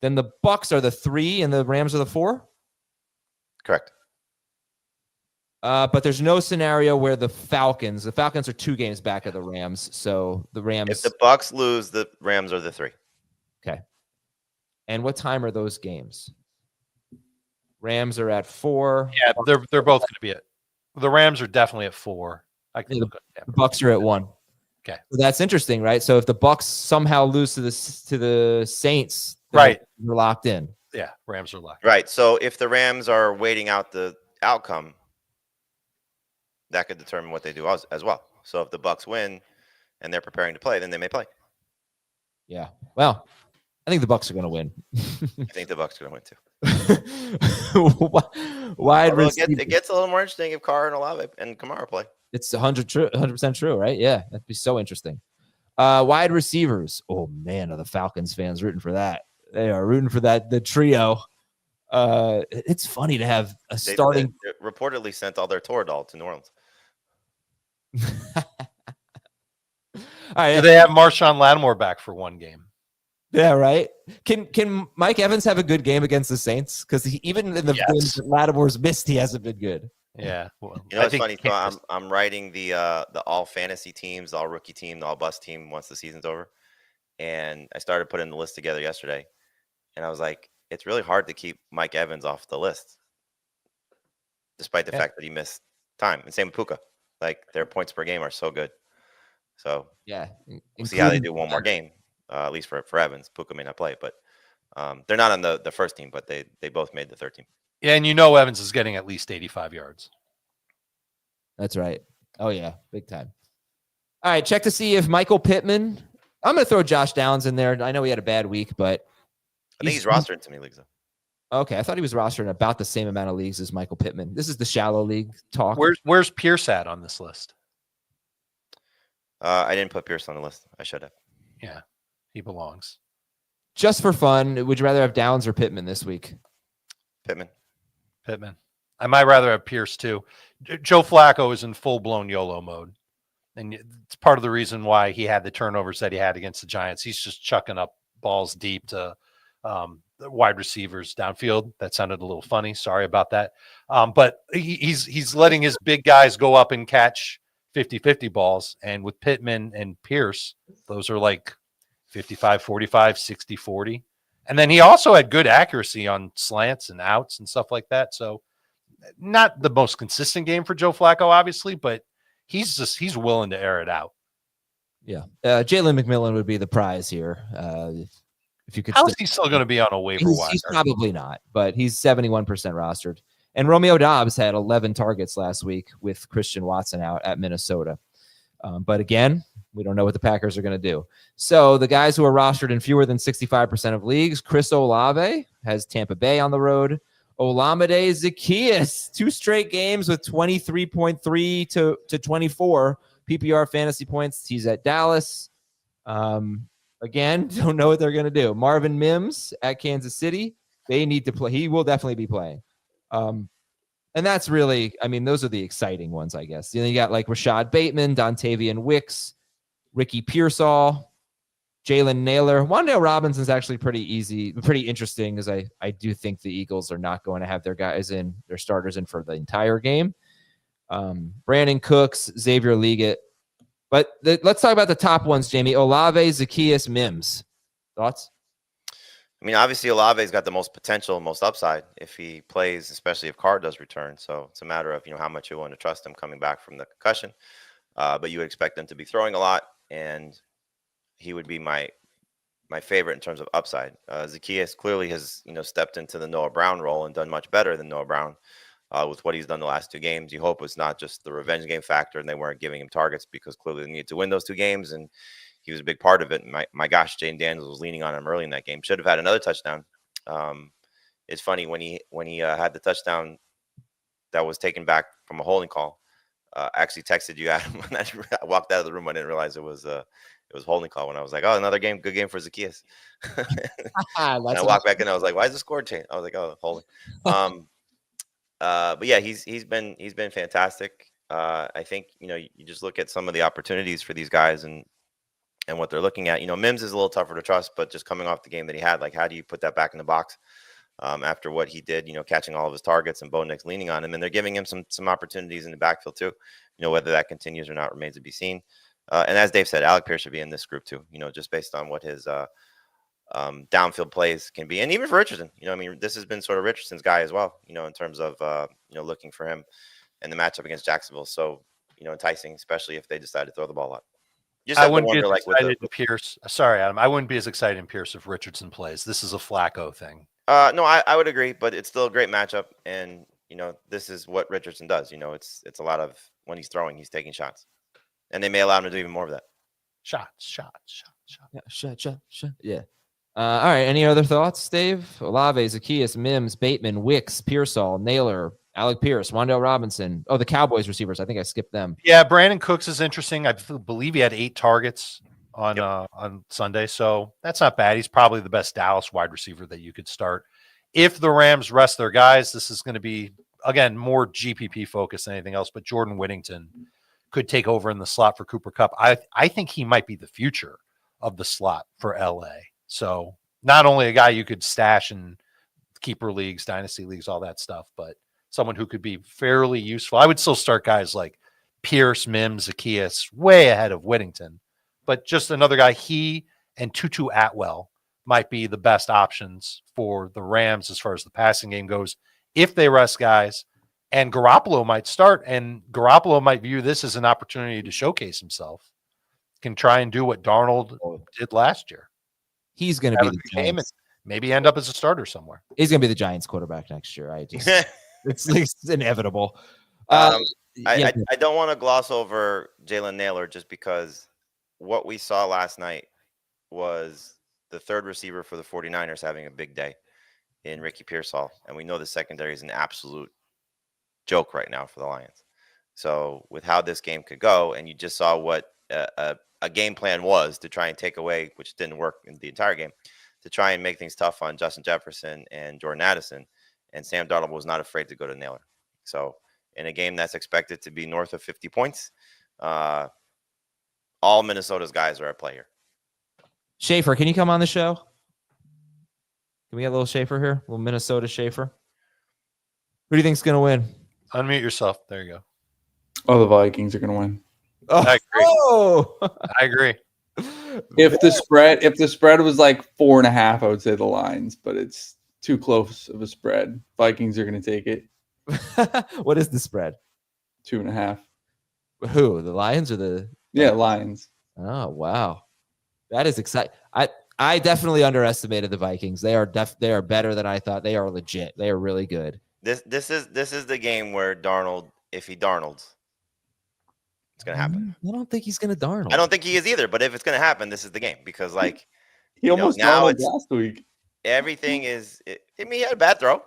then the Bucs are the 3 and the Rams are the 4? Correct. But there's no scenario where the Falcons are 2 games back of the Rams. So the Rams. If the Bucs lose, the Rams are the 3. Okay. And what time are those games? Rams are at 4. Yeah, they're both going to be the Rams are definitely at 4. The Bucs are at 1. Okay. So that's interesting, right? So if the Bucs somehow lose to the Saints, right, they're locked in. Yeah, Rams are locked. Right. So if the Rams are waiting out the outcome, that could determine what they do as well. So if the Bucs win and they're preparing to play, then they may play. Yeah. Well, I think the Bucks are going to win. I think the Bucks are going to win too. Wide Although receiver. it gets a little more interesting if Carr and Olave and Kamara play. It's 100% true, right? Yeah, that'd be so interesting. Wide receivers. Oh man, are the Falcons fans rooting for that? They are rooting for that. The trio. It's funny to have a starting. They reportedly sent all their Toradol to New Orleans. All right. Do they have Marshawn Lattimore back for one game? Yeah, right. Can Mike Evans have a good game against the Saints? Because even in the games that Lattimore's missed, he hasn't been good. Yeah. Well, you know, it's funny. So I'm writing the all fantasy teams, the all rookie team, the all bust team once the season's over, and I started putting the list together yesterday, and I was like, it's really hard to keep Mike Evans off the list, despite the fact that he missed time. And same with Puka. Like their points per game are so good. So yeah, we'll see how they do one more game. At least for Evans. Puka may not play, but they're not on the first team, but they both made the third team. Yeah, and you know Evans is getting at least 85 yards. That's right. Oh, yeah, big time. All right, check to see if Michael Pittman. I'm going to throw Josh Downs in there. I know he had a bad week, but I think he's rostered in too many leagues, though. Okay, I thought he was rostered in about the same amount of leagues as Michael Pittman. This is the shallow league talk. Where's Pierce at on this list? I didn't put Pierce on the list. I should have. Yeah, he belongs. Just for fun, would you rather have Downs or Pittman this week? Pittman. I might rather have Pierce too. Joe Flacco is in full-blown YOLO mode. And it's part of the reason why he had the turnovers that he had against the Giants. He's just chucking up balls deep to the wide receivers downfield. That sounded a little funny. Sorry about that. But he's letting his big guys go up and catch 50-50 balls. And with Pittman and Pierce, those are like 55-45, 60-40. And then he also had good accuracy on slants and outs and stuff like that. So not the most consistent game for Joe Flacco, obviously, but he's willing to air it out. Yeah. Jalen McMillan would be the prize here. If you could, how is he still going to be on a waiver wire? He's probably not, but he's 71% rostered. And Romeo Doubs had 11 targets last week with Christian Watson out at Minnesota. But again, we don't know what the Packers are going to do. So the guys who are rostered in fewer than 65% of leagues, Chris Olave has Tampa Bay on the road. Olamide Zaccheaus, 2 straight games with 23.3 to 24 PPR fantasy points. He's at Dallas. Again, don't know what they're going to do. Marvin Mims at Kansas City. They need to play. He will definitely be playing. And that's really, I mean, those are the exciting ones, I guess. You got like Rashad Bateman, Dontavian Wicks, Ricky Pearsall, Jalen Naylor. Wan'Dale Robinson's actually pretty interesting, because I do think the Eagles are not going to have their starters in for the entire game. Brandon Cooks, Xavier Leggett. But let's talk about the top ones, Jamie. Olave, Zaccheaus, Mims. Thoughts? I mean, obviously, Olave's got the most potential, most upside if he plays, especially if Carr does return. So it's a matter of, how much you want to trust him coming back from the concussion. But you would expect him to be throwing a lot, and he would be my favorite in terms of upside. Zaccheaus clearly has, stepped into the Noah Brown role and done much better than Noah Brown with what he's done the last 2 games. You hope it's not just the revenge game factor and they weren't giving him targets, because clearly they needed to win those 2 games, and he was a big part of it. And my gosh, Jane Daniels was leaning on him early in that game. Should have had another touchdown. It's funny when he had the touchdown that was taken back from a holding call. I actually texted you, Adam, when I walked out of the room. I didn't realize it was holding call, when I was like, oh, another game, good game for Zaccheaus. And I walked back in, I was like, why is the score change? I was like, oh, holding. But yeah, he's been fantastic. I think, you just look at some of the opportunities for these guys and what they're looking at. Mims is a little tougher to trust, but just coming off the game that he had, like, how do you put that back in the box after what he did, catching all of his targets and Bo Nix leaning on him, and they're giving him some opportunities in the backfield too. Whether that continues or not remains to be seen. And as Dave said, Alec Pierce should be in this group too, just based on what his downfield plays can be. And even for Richardson, this has been sort of Richardson's guy as well, in terms of, looking for him and the matchup against Jacksonville. So, enticing, especially if they decide to throw the ball a lot. I wouldn't be as excited in Pierce. Sorry, Adam. I wouldn't be as excited in Pierce if Richardson plays. This is a Flacco thing. No, I would agree, but it's still a great matchup. And, this is what Richardson does. It's a lot of, when he's throwing, he's taking shots. And they may allow him to do even more of that. Shots. Yeah, shot. Yeah. All right. Any other thoughts, Dave? Olave, Zacchaeus, Mims, Bateman, Wicks, Pearsall, Naylor, Alec Pierce, Wandale Robinson. Oh, the Cowboys receivers. I think I skipped them. Yeah, Brandon Cooks is interesting. I believe he had 8 targets on Sunday, so that's not bad. He's probably the best Dallas wide receiver that you could start. If the Rams rest their guys, this is going to be, again, more GPP focused than anything else, but Jordan Whittington could take over in the slot for Cooper Kupp. I think he might be the future of the slot for LA. So not only a guy you could stash in keeper leagues, dynasty leagues, all that stuff, but someone who could be fairly useful. I would still start guys like Pierce, Mims, Zacchaeus way ahead of Whittington, but just another guy. He and Tutu Atwell might be the best options for the Rams as far as the passing game goes if they rest guys. And Garoppolo might start, and Garoppolo might view this as an opportunity to showcase himself. Can try and do what Darnold did last year. He's going to be the Giants. Maybe end up as a starter somewhere. He's going to be the Giants quarterback next year. It's inevitable. I don't want to gloss over Jalen Naylor just because what we saw last night was the third receiver for the 49ers having a big day in Ricky Pearsall. And we know the secondary is an absolute joke right now for the Lions. So with how this game could go, and you just saw what a game plan was to try and take away, which didn't work in the entire game, to try and make things tough on Justin Jefferson and Jordan Addison. And Sam Darnold was not afraid to go to Naylor. So in a game that's expected to be north of 50 points, all Minnesota's guys are at play here. Schaefer, can you come on the show? Can we get a little Schaefer here? A little Minnesota Schaefer? Who do you think's going to win? Unmute yourself. There you go. Oh, the Vikings are going to win. Oh, I agree. Oh! I agree. If the spread was like 4.5, I would say the Lions, but it's too close of a spread. Vikings are going to take it. What is the spread? 2.5. Who? The Lions or the? Yeah, Lions. Oh wow, that is exciting. I definitely underestimated the Vikings. They are better than I thought. They are legit. They are really good. This is the game where Darnold, if he Darnolds, it's gonna happen. I don't think he's gonna Darnold. I don't think he is either. But if it's gonna happen, this is the game because like He almost now Darnold last week. everything is. I mean, he had a bad throw.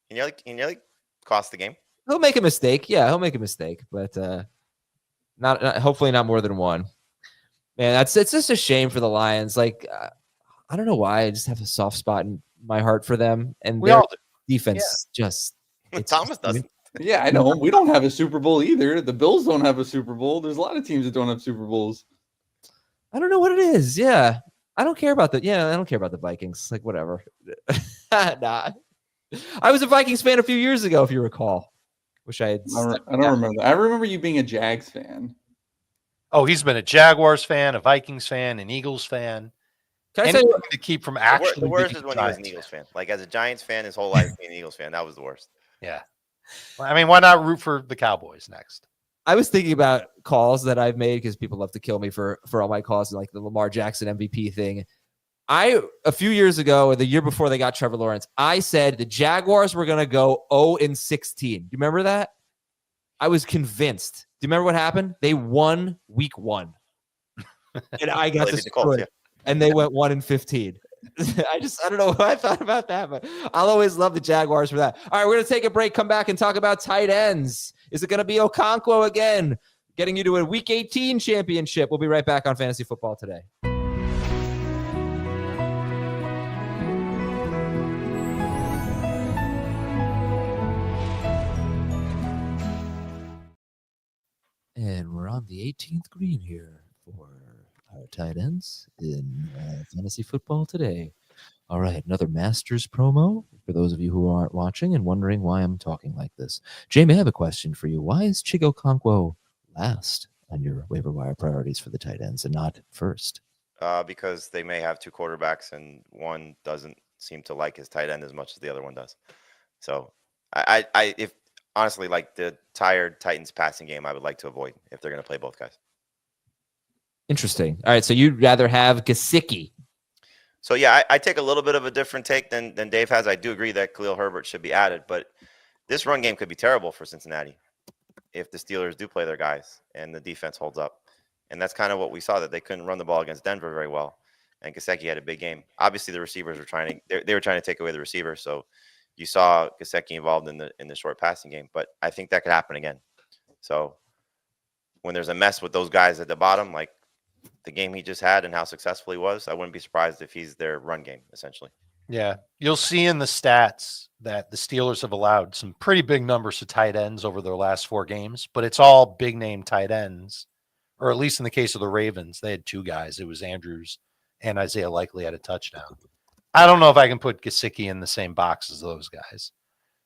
He nearly cost the game. He'll make a mistake. Yeah, he'll make a mistake, but not hopefully not more than one. Man, it's just a shame for the Lions. Like I don't know why. I just have a soft spot in my heart for them, and We their all do. defense just. Thomas doesn't. Yeah, I know. We don't have a Super Bowl either. The Bills don't have a Super Bowl. There's a lot of teams that don't have Super Bowls. I don't know what it is. Yeah, I don't care about I don't care about the Vikings. Like whatever. Nah. I was a Vikings fan a few years ago, if you recall. Wish I had. I don't remember. I remember you being a Jags fan. Oh, he's been a Jaguars fan, a Vikings fan, an Eagles fan. Can I tell Anything you? to keep from The actually worst being is a when he was an Giants Eagles fan. Like as a Giants fan, his whole life being an Eagles fan, that was the worst. Yeah. I mean, why not root for the Cowboys next? I was thinking about calls that I've made because people love to kill me for all my calls, like the Lamar Jackson MVP thing. A few years ago, or the year before they got Trevor Lawrence, I said the Jaguars were going to go 0-16. Do you remember that? I was convinced. Do you remember what happened? They won week 1. And I got They beat the Colts, destroyed. yeah. And they went 1-15. I don't know what I thought about that, but I'll always love the Jaguars for that. All right, we're going to take a break, come back and talk about tight ends. Is it going to be Okonkwo again, getting you to a Week 18 championship? We'll be right back on Fantasy Football Today. And we're on the 18th green here for our tight ends in Fantasy Football Today. All right, another Masters promo for those of you who aren't watching and wondering why I'm talking like this. Jamie, I have a question for you. Why is Chig Okonkwo last on your waiver wire priorities for the tight ends and not first? Because they may have 2 quarterbacks and one doesn't seem to like his tight end as much as the other one does. So if honestly, like the tired Titans passing game, I would like to avoid if they're going to play both guys. Interesting. All right, so you'd rather have Gesicki. So yeah, I take a little bit of a different take than Dave has. I do agree that Khalil Herbert should be added, but this run game could be terrible for Cincinnati if the Steelers do play their guys and the defense holds up. And that's kind of what we saw, that they couldn't run the ball against Denver very well. and Gesicki had a big game. Obviously, the receivers were they were trying to take away the receiver, so you saw Gesicki involved in the short passing game. But I think that could happen again. So when there's a mess with those guys at the bottom, like the game he just had and how successful he was, I wouldn't be surprised if he's their run game, essentially. Yeah. You'll see in the stats that the Steelers have allowed some pretty big numbers to tight ends over their last 4 games, but it's all big name tight ends, or at least in the case of the Ravens, they had 2 guys. It was Andrews and Isaiah Likely had a touchdown. I don't know if I can put Gesicki in the same box as those guys.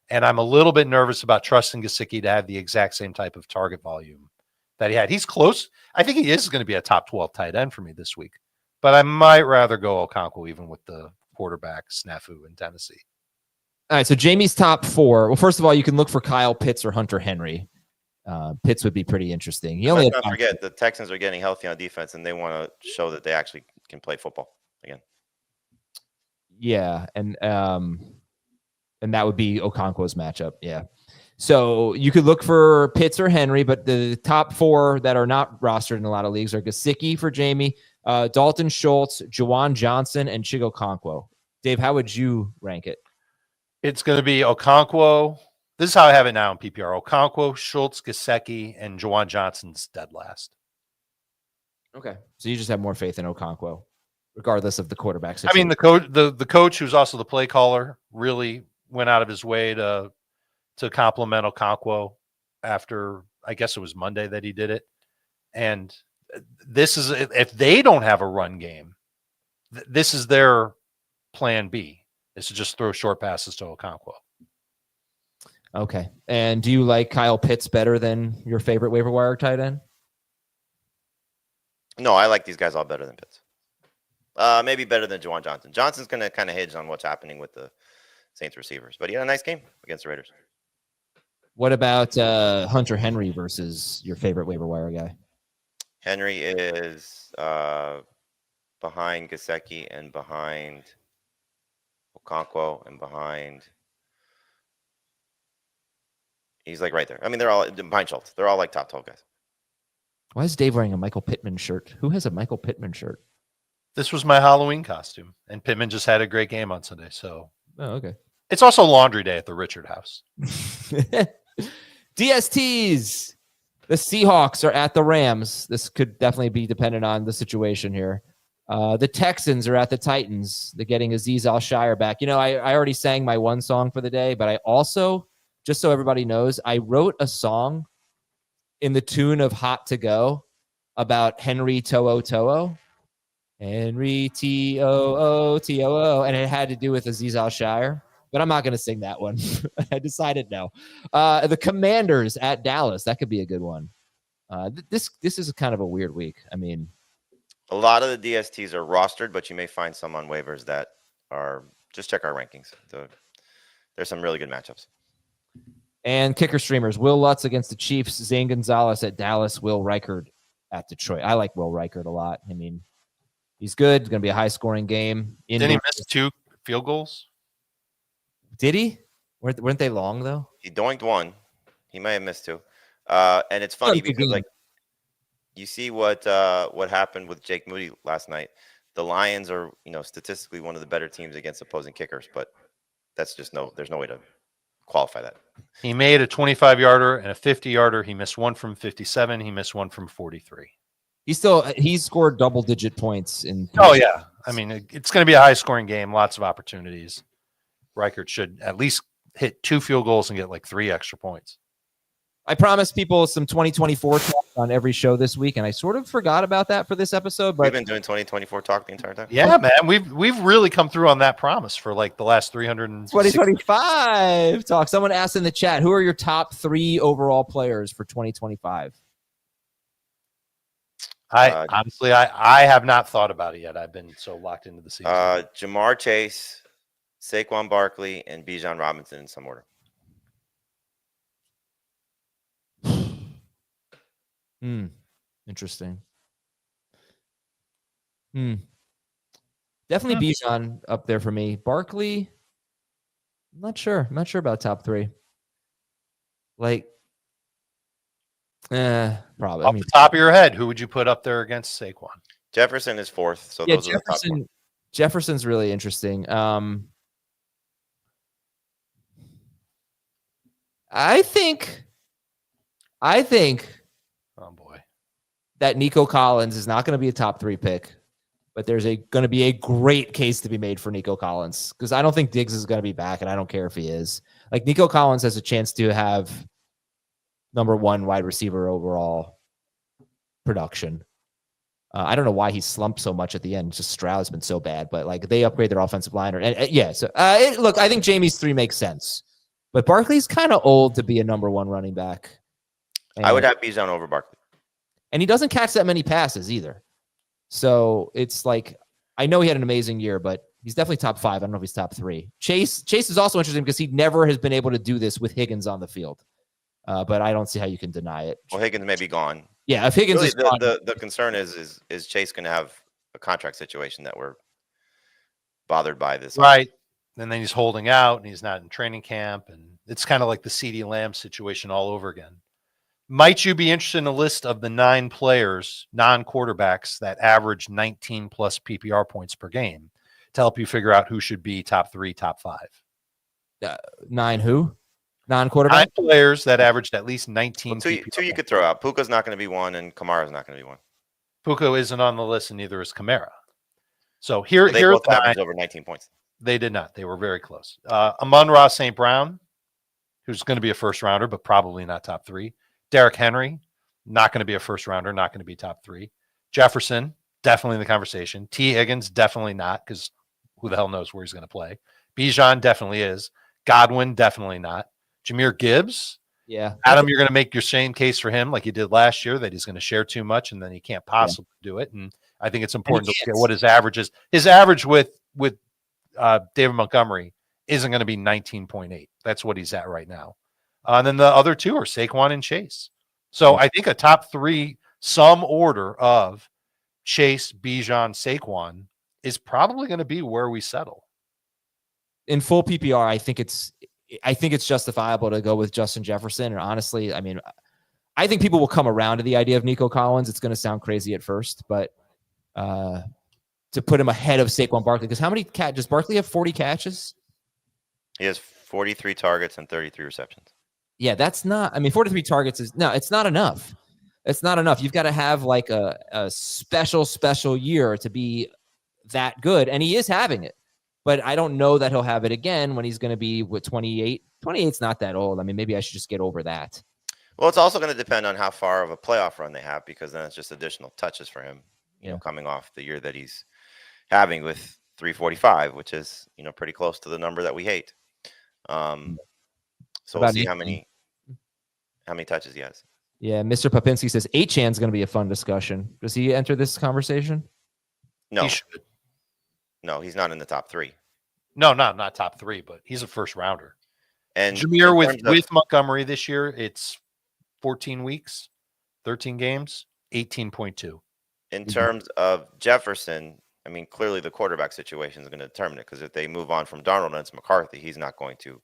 And I'm a little bit nervous about trusting Gesicki to have the exact same type of target volume that he had. He's close. I think he is going to be a top 12 tight end for me this week, but I might rather go Okonkwo even with the quarterback snafu in Tennessee. All right, so Jamie's top 4. Well, first of all, you can look for Kyle Pitts or Hunter Henry. Pitts would be pretty interesting. Let's not forget the Texans are getting healthy on defense, and they want to show that they actually can play football again. Yeah, and that would be Okonkwo's matchup. Yeah. So you could look for Pitts or Henry, but the top 4 that are not rostered in a lot of leagues are Gesicki for Jamie, Dalton Schultz, Juwan Johnson, and Chigo Okonkwo. Dave, how would you rank it? It's going to be Okonkwo. This is how I have it now in PPR. Okonkwo, Schultz, Gesicki, and Juwan Johnson's dead last. Okay. So you just have more faith in Okonkwo, regardless of the quarterback situation. I mean, the coach, who's also the play caller, really went out of his way to compliment Okonkwo after, I guess it was Monday that he did it. And this is, if they don't have a run game, this is their plan B, is to just throw short passes to Okonkwo. Okay. And do you like Kyle Pitts better than your favorite waiver wire tight end? No, I like these guys all better than Pitts. Maybe better than Juwan Johnson. Johnson's going to kind of hinge on what's happening with the Saints receivers, but he had a nice game against the Raiders. What about Hunter Henry versus your favorite waiver wire guy? Henry is behind Gesicki and behind Okonkwo and behind. He's like right there. I mean, they're all behind Schultz. They're all like top 12 guys. Why is Dave wearing a Michael Pittman shirt? Who has a Michael Pittman shirt? This was my Halloween costume, and Pittman just had a great game on Sunday. So, okay. It's also laundry day at the Richard house. DSTs. The Seahawks are at the Rams. This could definitely be dependent on the situation here. The Texans are at the Titans. They're getting Azeez Al-Shire back. You know, I already sang my one song for the day, but I also, just so everybody knows, I wrote a song in the tune of Hot to Go about Henry To'o. Henry To'o. And it had to do with Azeez Al-Shire. But I'm not going to sing that one. I decided no. The Commanders at Dallas. That could be a good one. This is kind of a weird week. I mean, a lot of the DSTs are rostered, but you may find some on waivers that are just check our rankings. There's some really good matchups. And kicker streamers: Will Lutz against the Chiefs, Zane Gonzalez at Dallas, Will Reichard at Detroit. I like Will Reichard a lot. I mean, he's good. It's going to be a high-scoring game. Didn't he miss 2 field goals? Did he? Weren't they long though? He doinked 1. He may have missed 2. And it's funny because like you see what happened with Jake Moody last night. The Lions are, statistically one of the better teams against opposing kickers, but that's just there's no way to qualify that. He made a 25-yarder and a 50-yarder. He missed 1 from 57. He missed 1 from 43. He's scored double-digit points in. Oh yeah, I mean it's going to be a high-scoring game. Lots of opportunities. Reichard should at least hit 2 field goals and get like 3 extra points. I promised people some 2024 talk on every show this week, and I sort of forgot about that for this episode. But we've been doing 2024 talk the entire time. Yeah, man, we've really come through on that promise for like the last 2025 talk. Someone asked in the chat, who are your top 3 overall players for 2025? Honestly, I have not thought about it yet. I've been so locked into the season. Jamar Chase, Saquon Barkley, and Bijan Robinson in some order. Interesting. Definitely Bijan up there for me. Barkley, I'm not sure. I'm not sure about top 3. Like, probably. Off the top of your head, who would you put up there against Saquon? Jefferson is fourth, so Yeah, those are the top four. Jefferson's really interesting. I think Oh boy. that Nico Collins is not going to be a top 3 pick, but there's going to be a great case to be made for Nico Collins because I don't think Diggs is going to be back, and I don't care if he is. Like Nico Collins has a chance to have number 1 wide receiver overall production. I don't know why he slumped so much at the end. Just Stroud's been so bad, but like they upgrade their offensive line. Look, I think Jamie's 3 makes sense, but Barkley's kind of old to be a number 1 running back. I would have Bijan over Barkley. And he doesn't catch that many passes either. So it's like, I know he had an amazing year, but he's definitely top 5. I don't know if he's top 3. Chase is also interesting because he never has been able to do this with Higgins on the field. But I don't see how you can deny it. Well, Higgins may be gone. Yeah, if Higgins Really, is gone, the concern is Chase going to have a contract situation that we're bothered by this? Right. And then he's holding out and he's not in training camp. And it's kind of like the CeeDee Lamb situation all over again. Might you be interested in a list of the 9 players, non-quarterbacks, that average 19 plus PPR points per game to help you figure out who should be top 3, top 5? 9 who? Non-quarterback? 9 players that averaged at least 19. Well, two you could throw out. Puka's not going to be one, and Kamara's not going to be one. Puka isn't on the list, and neither is Kamara. So here They are both the 9. averaged over 19 points. They did not. They were very close. Amon-Ra St. Brown, who's going to be a first rounder, but probably not top 3. Derrick Henry, not going to be a first rounder, not going to be top 3. Jefferson, definitely in the conversation. T. Higgins, definitely not, because who the hell knows where he's going to play. Bijan definitely is. Godwin, definitely not. Jahmyr Gibbs. Yeah. Adam, you're going to make your same case for him like you did last year, that he's going to share too much and then he can't possibly do it. And I think it's important to look at what his average is. His average with David Montgomery isn't going to be 19.8. That's what he's at right now. And then the other 2 are Saquon and Chase. So I think a top 3, some order of Chase, Bijan, Saquon is probably going to be where we settle. In full PPR, I think it's justifiable to go with Justin Jefferson. And honestly, I mean, I think people will come around to the idea of Nico Collins. It's going to sound crazy at first, but to put him ahead of Saquon Barkley, because how many does Barkley have? 40 catches? He has 43 targets and 33 receptions. Yeah, that's not. I mean, 43 targets it's not enough. It's not enough. You've got to have like a special year to be that good, and he is having it. But I don't know that he'll have it again when he's going to be with 28. 28's not that old. I mean, maybe I should just get over that. Well, it's also going to depend on how far of a playoff run they have, because then it's just additional touches for him, you know, coming off the year that he's having with 345, which is, you know, pretty close to the number that we hate. So we'll see how many touches he has. Yeah, Mr. Popinski says 8chan's going to be a fun discussion. Does he enter this conversation? No. He should. No, he's not in the top 3. No, not top 3, but he's a first rounder. And Jahmyr with Montgomery this year, it's 14 weeks, 13 games, 18.2. In terms of Jefferson, I mean, clearly the quarterback situation is going to determine it, because if they move on from Darnold and it's McCarthy, he's not going to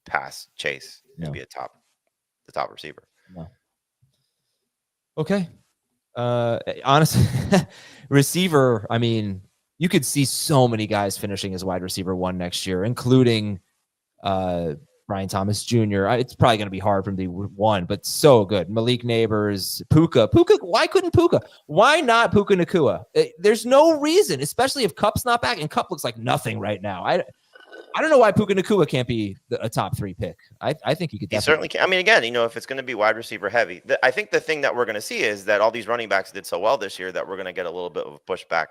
pass Chase and be the top receiver. No. Okay. Honestly, receiver, I mean, you could see so many guys finishing as wide receiver 1 next year, including Brian Thomas Jr. It's probably going to be hard for him to be 1, but so good. Malik Neighbors, Puka. Why couldn't Puka? Why not Puka Nacua? There's no reason, especially if Kupp's not back, and Kupp looks like nothing right now. I don't know why Puka Nacua can't be a top 3 pick. I think he could. He certainly can. I mean, again, you know, if it's going to be wide receiver heavy, I think the thing that we're going to see is that all these running backs did so well this year that we're going to get a little bit of a pushback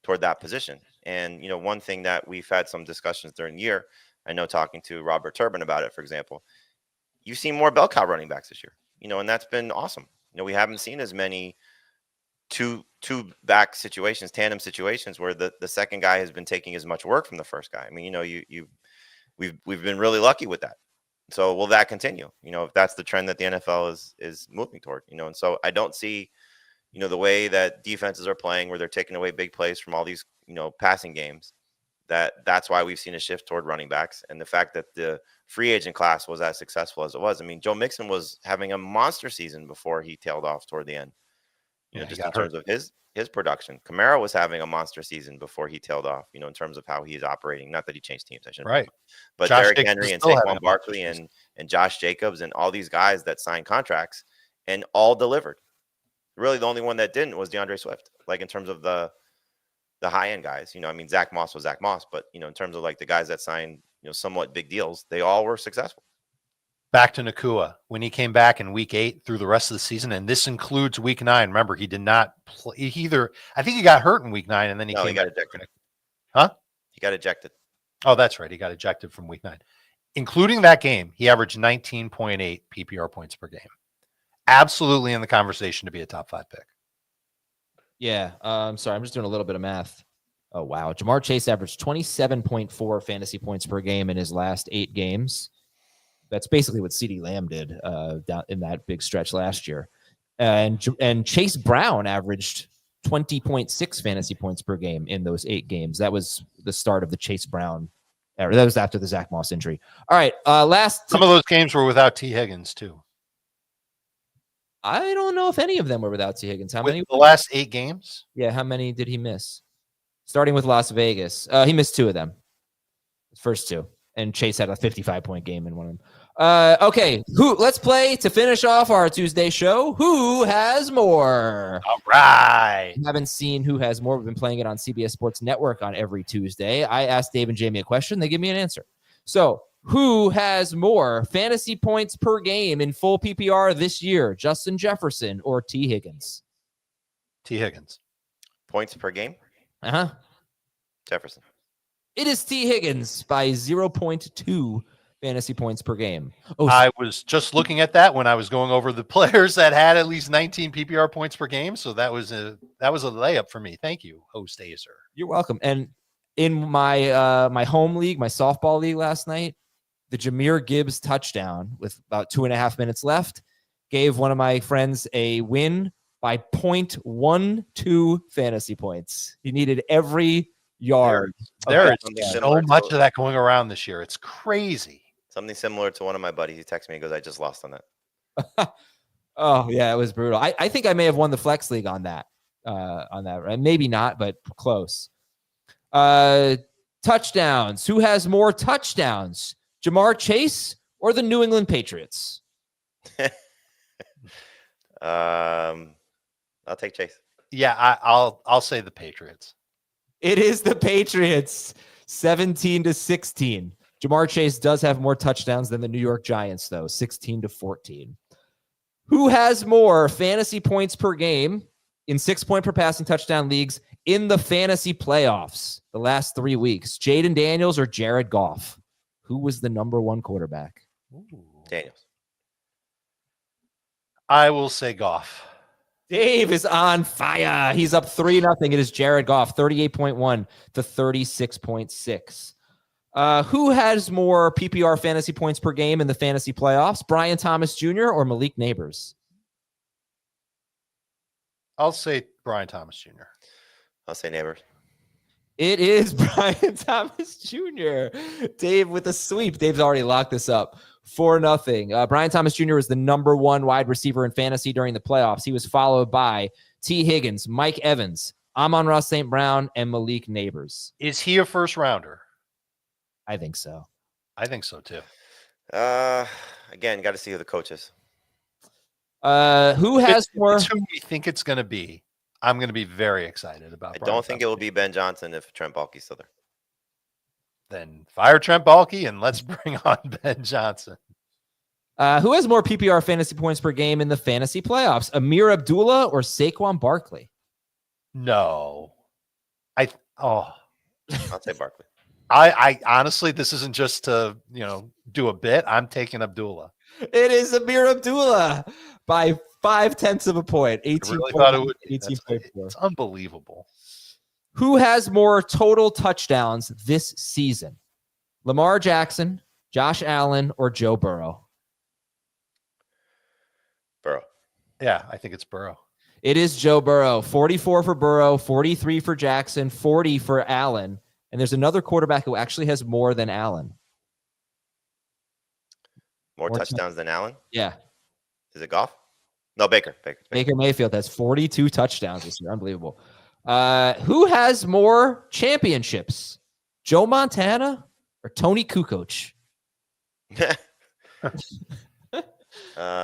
toward that position. And, you know, one thing that we've had some discussions during the year, I know talking to Robert Turbin about it, for example, you've seen more bell cow running backs this year, you know, and that's been awesome. You know, we haven't seen as many two back situations, tandem situations where the second guy has been taking as much work from the first guy. I mean, you know, we've been really lucky with that. So will that continue? You know, if that's the trend that the NFL is moving toward, you know, and so I don't see, you know, the way that defenses are playing where they're taking away big plays from all these, you know, passing games, that's why we've seen a shift toward running backs. And the fact that the free agent class was as successful as it was. I mean, Joe Mixon was having a monster season before he tailed off toward the end. You know, just in terms of his production. Kamara was having a monster season before he tailed off, in terms of how he's operating. Not that he changed teams, I shouldn't. Right. But Josh Derrick Jacobs Henry and still having Saquon a Barkley monster and Josh Jacobs and all these guys that signed contracts and all delivered. Really, the only one that didn't was DeAndre Swift. Like in terms of the high end guys, Zach Moss was Zach Moss, but in terms of like the guys that signed, somewhat big deals, they all were successful. Back to Nakua when he came back in week 8 through the rest of the season, and this includes week 9. Remember, he did not play either. I think he got hurt in week 9, and then he got back. ejected. Huh? He got ejected. Oh, that's right. He got ejected from week 9. Including that game, he averaged 19.8 PPR points per game. Absolutely in the conversation to be a top 5 pick. Yeah. Sorry, I'm just doing a little bit of math. Oh, wow. Jamar Chase averaged 27.4 fantasy points per game in his last 8 games. That's basically what CeeDee Lamb did down in that big stretch last year. And Chase Brown averaged 20.6 fantasy points per game in those 8 games. That was the start of the Chase Brown era. That was after the Zach Moss injury. All right. Some of those games were without T. Higgins, too. I don't know if any of them were without T. Higgins. How many? The last 8 games? Yeah. How many did he miss? Starting with Las Vegas. He missed 2 of them. First 2. And Chase had a 55-point game in one of them. Okay, let's play to finish off our Tuesday show. Who has more? All right. I haven't seen Who Has More. We've been playing it on CBS Sports Network on every Tuesday. I asked Dave and Jamie a question. They give me an answer. So, who has more fantasy points per game in full PPR this year? Justin Jefferson or T. Higgins? T. Higgins. Points per game? Uh-huh. Jefferson. It is T. Higgins by 0.2 fantasy points per game. Oh, I was just looking at that when I was going over the players that had at least 19 PPR points per game. So that was a layup for me. Thank you, host Acer. You're welcome. And in my my home league, my softball league last night, the Jahmyr Gibbs touchdown with about 2.5 minutes left gave one of my friends a win by 0.12 fantasy points. He needed every yard. There is so much of that going around this year. It's crazy. Something similar to one of my buddies. He texted me and goes, I just lost on that. Oh, yeah, it was brutal. I think I may have won the Flex League on that. Right? Maybe not, but close. Touchdowns. Who has more touchdowns? Jamar Chase or the New England Patriots? I'll take Chase. Yeah, I'll say the Patriots. It is the Patriots, 17-16. Jamar Chase does have more touchdowns than the New York Giants, though, 16-14. Who has more fantasy points per game in 6-point per passing touchdown leagues in the fantasy playoffs the last 3 weeks? Jaden Daniels or Jared Goff? Who was the number 1 quarterback? Ooh. Daniels. I will say Goff. Dave is on fire. He's up 3-0. It is Jared Goff, 38.1 to 36.6. Who has more PPR fantasy points per game in the fantasy playoffs? Brian Thomas Jr. or Malik Neighbors? I'll say Brian Thomas Jr. I'll say Neighbors. It is Brian Thomas Jr. Dave with a sweep. Dave's already locked this up. 4-0. Brian Thomas Jr. was the number 1 wide receiver in fantasy during the playoffs. He was followed by T. Higgins, Mike Evans, Amon-Ra St. Brown, and Malik Neighbors. Is he a first rounder? I think so. I think so too. Again, got to see who the coach is. Who has more? It's who we think it's going to be. I'm going to be very excited about. I don't think it will be Ben Johnson if Trent Baalke's still there. Then fire Trent Baalke and let's bring on Ben Johnson. Who has more PPR fantasy points per game in the fantasy playoffs? Amir Abdullah or Saquon Barkley? No. I'll say Barkley. I honestly, this isn't just to, do a bit. I'm taking Abdullah. It is Amir Abdullah by 0.5 point. 18. I really thought it would. 18.4. It's unbelievable. Who has more total touchdowns this season? Lamar Jackson, Josh Allen, or Joe Burrow? Burrow. Yeah, I think it's Burrow. It is Joe Burrow. 44 for Burrow, 43 for Jackson, 40 for Allen. And there's another quarterback who actually has more than Allen. More touchdowns than Allen? Yeah. Is it Goff? No, Baker. Baker Mayfield has 42 touchdowns this year. Unbelievable. Who has more championships? Joe Montana or Tony Kukoc? Hold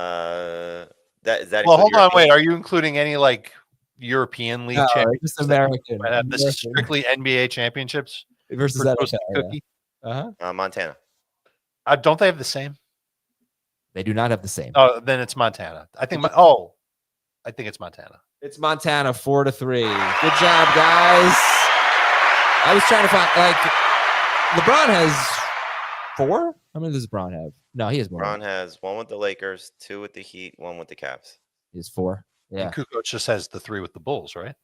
on, wait. Are you including any like European League championships? Just American. This is strictly NBA championships versus for NFL, Cookie. Montana. Don't they have the same? They do not have the same. Oh, then it's Montana. I think it's Montana. It's Montana 4-3. Good job, guys. I was trying to find LeBron has 4. How many does LeBron have? No, he has more. LeBron has 1 with the Lakers, 2 with the Heat, 1 with the Cavs. He has 4. Yeah. And Kukoc just has the 3 with the Bulls, right?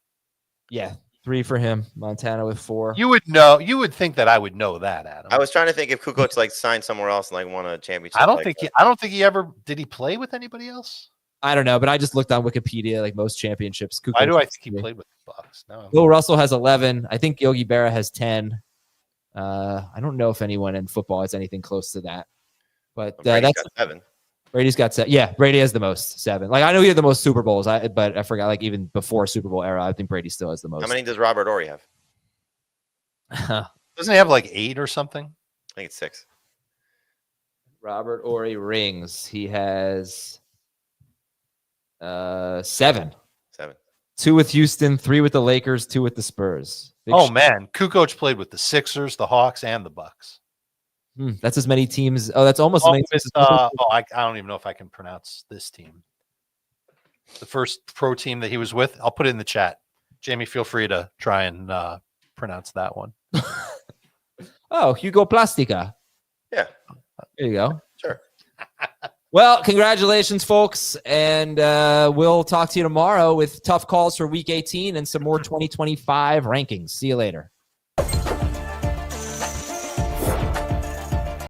Yeah. 3 for him. Montana with 4. You would know. You would think that I would know that, Adam. I was trying to think if Kukoc signed somewhere else and won a championship. I don't think he ever did. He play with anybody else? I don't know, but I just looked on Wikipedia, most championships. Kukoc Why do I think he played with the Bucks? No. Bill Russell has 11. I think Yogi Berra has 10. I don't know if anyone in football has anything close to that. But that's got 7. Brady's got 7. Yeah, Brady has the most, 7. I know he had the most Super Bowls, but I forgot. Even before Super Bowl era, I think Brady still has the most. How many does Robert Horry have? Doesn't he have 8 or something? I think it's 6. Robert Horry rings. He has 7. 2 with Houston, 3 with the Lakers, 2 with the Spurs. Man, Kukoc played with the Sixers, the Hawks, and the Bucks. That's as many teams. Oh, that's almost as many teams. I don't even know if I can pronounce this team. The first pro team that he was with. I'll put it in the chat. Jamie, feel free to try and pronounce that one. Hugo Plastica. Yeah. There you go. Sure. Well, congratulations, folks. And we'll talk to you tomorrow with tough calls for Week 18 and some more 2025 rankings. See you later.